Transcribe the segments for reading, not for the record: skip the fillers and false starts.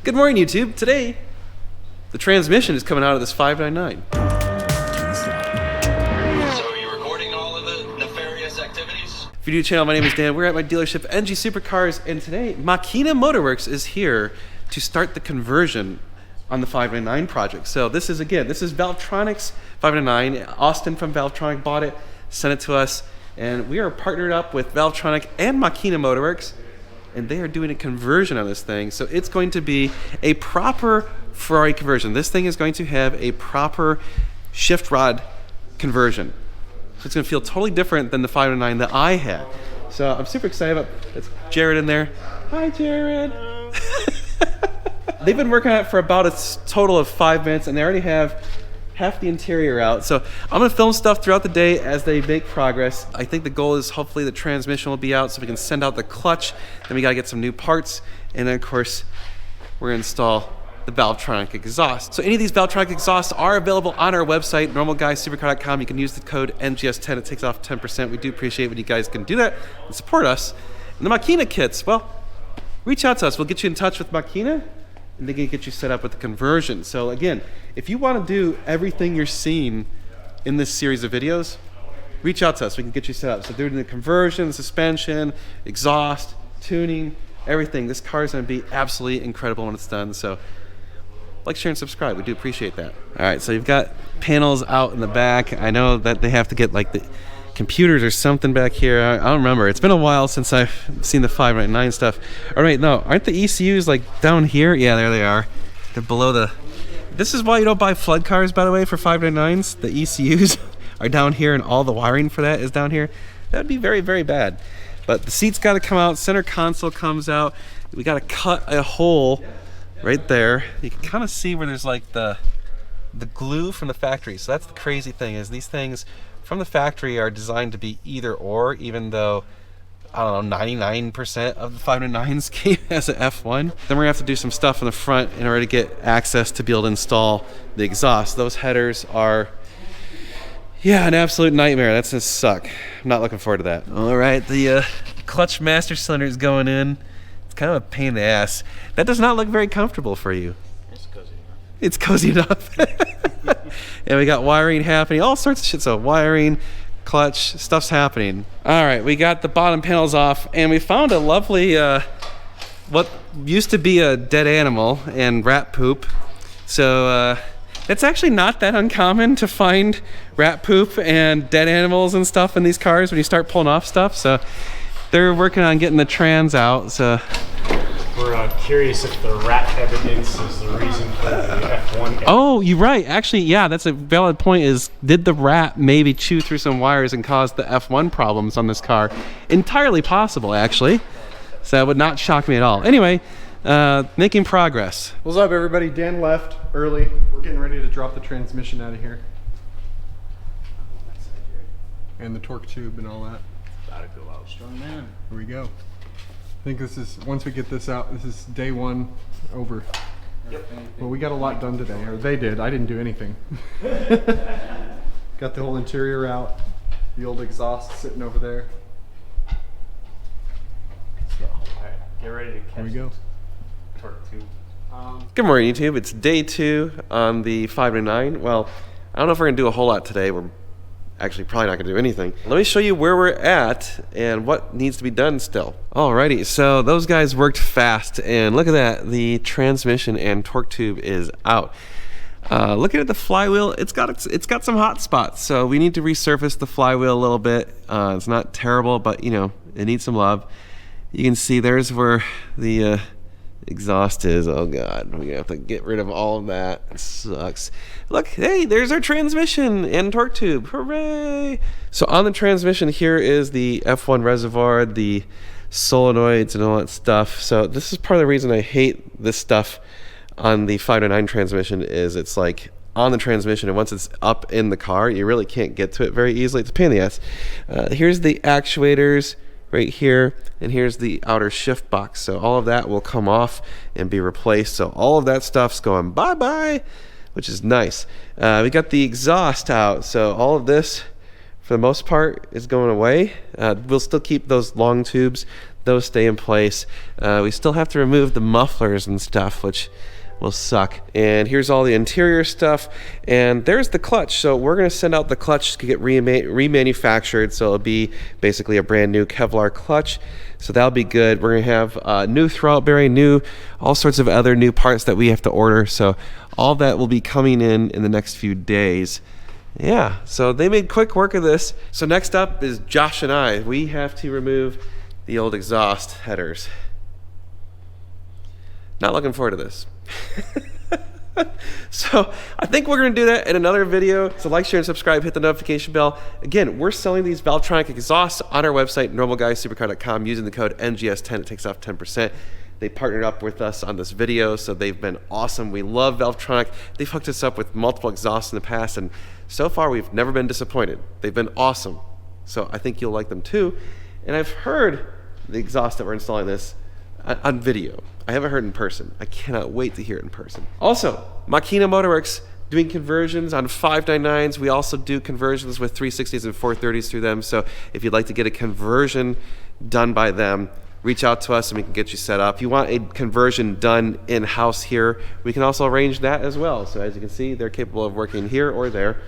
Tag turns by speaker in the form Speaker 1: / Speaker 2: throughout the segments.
Speaker 1: Good morning, YouTube. Today, the transmission is coming out of this 599.
Speaker 2: So are you recording all of the nefarious activities?
Speaker 1: If you're new to the channel, my name is Dan. We're at my dealership, NG Supercars, and today, Makina Motorworks is here to start the conversion on the 599 project. So this is Valvetronics 599. Austin from Valvetronic bought it, sent it to us, and we are partnered up with Valvetronic and Makina Motorworks, and they are doing a conversion on this thing. So it's going to be a proper Ferrari conversion. This thing is going to have a proper shift rod conversion. So it's going to feel totally different than the 509 that I had. So I'm super excited about it. It's Jared in there. Hi, Jared. They've been working on it for about a total of 5 minutes, and they already have half the interior out. So I'm gonna film stuff throughout the day as they make progress. I think the goal is hopefully the transmission will be out so we can send out the clutch. Then we gotta get some new parts. And then of course, we're gonna install the Valvetronic exhaust. So any of these Valvetronic exhausts are available on our website, normalguysupercar.com. You can use the code NGS10, it takes off 10%. We do appreciate when you guys can do that and support us. And the Makina kits, well, reach out to us. We'll get you in touch with Makina, and they can get you set up with the conversion. So again, if you want to do everything you're seeing in this series of videos, reach out to us. We can get you set up. So doing the conversion, suspension, exhaust, tuning, everything. This car is going to be absolutely incredible when it's done. So like, share, and subscribe. We do appreciate that. All right, so you've got panels out in the back. I know that they have to get like the computers or something back here. I don't remember. It's been a while since I've seen the 599 stuff. All right, no, aren't the ECUs like down here? Yeah, there they are. They're below the... This is why you don't buy flood cars, by the way, for 599s. The ECUs are down here, and all the wiring for that is down here. That would be very, very bad. But the seats got to come out. Center console comes out. We got to cut a hole right there. You can kind of see where there's like the glue from the factory. So that's the crazy thing, is these things from the factory are designed to be either or, even though, I don't know, 99% of the 599s came as an F1. Then we're gonna have to do some stuff in the front in order to get access to be able to install the exhaust. Those headers are, yeah, an absolute nightmare. That's gonna suck. I'm not looking forward to that. All right, the clutch master cylinder is going in. It's kind of a pain in the ass. That does not look very comfortable for you. It's cozy enough. And we got wiring happening, all sorts of shit. So wiring, clutch, stuff's happening. All right, we got the bottom panels off, and we found a lovely, what used to be a dead animal and rat poop. So it's actually not that uncommon to find rat poop and dead animals and stuff in these cars when you start pulling off stuff. So they're working on getting the trans out. So
Speaker 3: we're curious if the rat evidence is the reason for the F1.
Speaker 1: Oh, you're right. Actually, yeah, that's a valid point. Is did the rat maybe chew through some wires and cause the F1 problems on this car? Entirely possible, actually. So that would not shock me at all. Anyway, making progress.
Speaker 4: What's up, everybody? Dan left early. We're getting ready to drop the transmission out of here. And the torque tube and all that.
Speaker 3: About to go out. Strong man.
Speaker 4: Here we go. I think this is, once we get this out, this is day one over.
Speaker 3: Yep.
Speaker 4: Well, we got a lot done today, or they did. I didn't do anything. Got the whole interior out. The old exhaust sitting over there.
Speaker 3: So, all right, get ready to catch.
Speaker 4: Here we go.
Speaker 3: Torque tube.
Speaker 1: Good morning, YouTube. It's day 2 on the 599. Well, I don't know if we're gonna do a whole lot today. We're actually probably not gonna do anything. Let me show you where we're at and what needs to be done still. Alrighty, so those guys worked fast, and look at that. The transmission and torque tube is out. Looking at the flywheel, it's got some hot spots, so we need to resurface the flywheel a little bit. It's not terrible, but you know, it needs some love. You can see there's where the exhaust is. Oh god, we're gonna have to get rid of all of that. It sucks. Look, hey, there's our transmission and torque tube. Hooray! So on the transmission here is the F1 reservoir, the solenoids and all that stuff. So this is part of the reason I hate this stuff on the 509 transmission, is it's like on the transmission, and once it's up in the car, you really can't get to it very easily. It's a pain in the ass. Here's the actuators right here, and here's the outer shift box. So all of that will come off and be replaced. So all of that stuff's going bye-bye, which is nice. We got the exhaust out, so all of this for the most part is going away. We'll still keep those long tubes those stay in place. We still have to remove the mufflers and stuff, which will suck. And here's all the interior stuff, and there's the clutch. So we're going to send out the clutch to get remanufactured, so it'll be basically a brand new Kevlar clutch. So that'll be good. We're going to have new throwout bearing, all sorts of other new parts that we have to order. So all that will be coming in the next few days. Yeah, so they made quick work of this. So next up is Josh and I. We have to remove the old exhaust headers. Not looking forward to this. So I think we're going to do that in another video. So like, share, and subscribe. Hit the notification bell. Again, we're selling these Valvetronic exhausts on our website, normalguysupercar.com, using the code NGS10. It takes off 10%. They partnered up with us on this video, so they've been awesome. We love Valvetronic. They've hooked us up with multiple exhausts in the past, and so far we've never been disappointed. They've been awesome. So I think you'll like them too. And I've heard the exhaust that we're installing this on video. I haven't heard in person. I cannot wait to hear it in person. Also, Makina Motorworks doing conversions on 599s. We also do conversions with 360s and 430s through them. So if you'd like to get a conversion done by them, reach out to us and we can get you set up. If you want a conversion done in-house here, we can also arrange that as well. So as you can see, they're capable of working here or there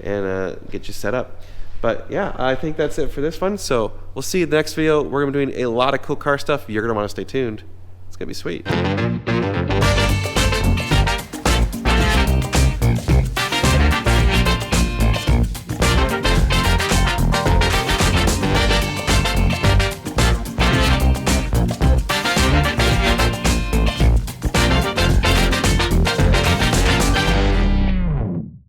Speaker 1: and get you set up. But yeah, I think that's it for this one. So we'll see you in the next video. We're going to be doing a lot of cool car stuff. You're going to want to stay tuned. It's going to be sweet.